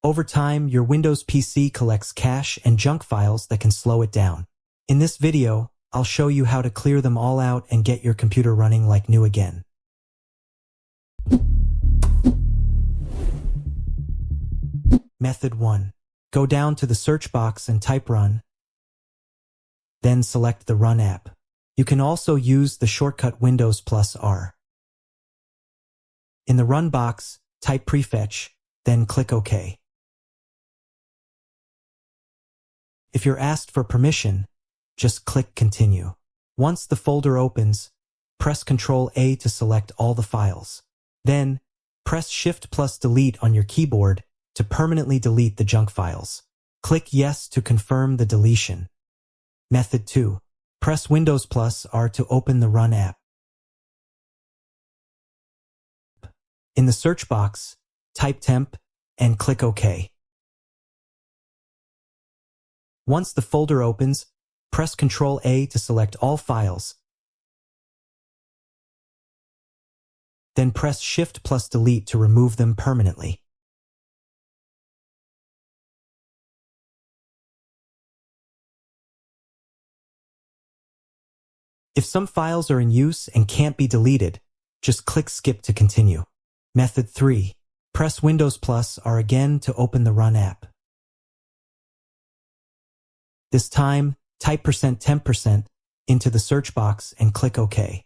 Over time, your Windows PC collects cache and junk files that can slow it down. In this video, I'll show you how to clear them all out and get your computer running like new again. Method 1. Go down to the search box and type Run. Then select the Run app. You can also use the shortcut Windows +R. In the Run box, type Prefetch, then click OK. If you're asked for permission, just click Continue. Once the folder opens, press Ctrl+A to select all the files. Then, press Shift+Delete on your keyboard to permanently delete the junk files. Click Yes to confirm the deletion. Method 2. Press Windows +R to open the Run app. In the search box, type Temp and click OK. Once the folder opens, press Ctrl+A to select all files. Then press Shift+Delete to remove them permanently. If some files are in use and can't be deleted, just click Skip to continue. Method 3. Press Windows +R again to open the Run app. This time, type %temp% into the search box and click OK.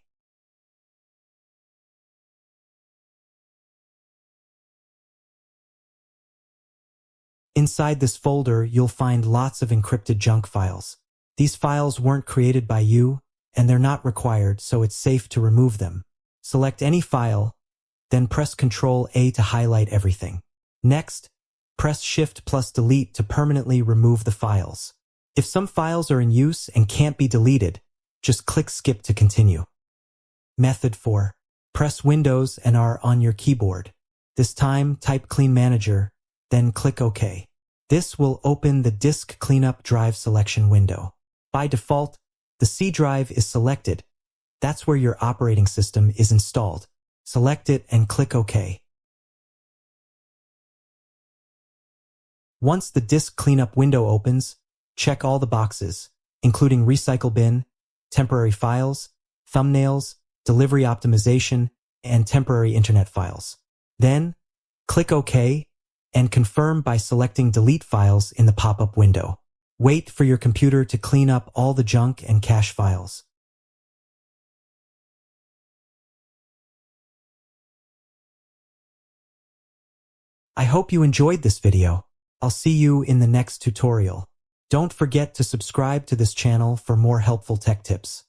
Inside this folder, you'll find lots of encrypted junk files. These files weren't created by you, and they're not required, so it's safe to remove them. Select any file, then press Ctrl+A to highlight everything. Next, press Shift+Delete to permanently remove the files. If some files are in use and can't be deleted, just click Skip to continue. Method 4. Press Windows and R on your keyboard. This time, type Clean Manager, then click OK. This will open the Disk Cleanup Drive selection window. By default, the C drive is selected. That's where your operating system is installed. Select it and click OK. Once the Disk Cleanup window opens, check all the boxes, including Recycle Bin, Temporary Files, Thumbnails, Delivery Optimization, and Temporary Internet Files. Then, click OK and confirm by selecting Delete Files in the pop-up window. Wait for your computer to clean up all the junk and cache files. I hope you enjoyed this video. I'll see you in the next tutorial. Don't forget to subscribe to this channel for more helpful tech tips.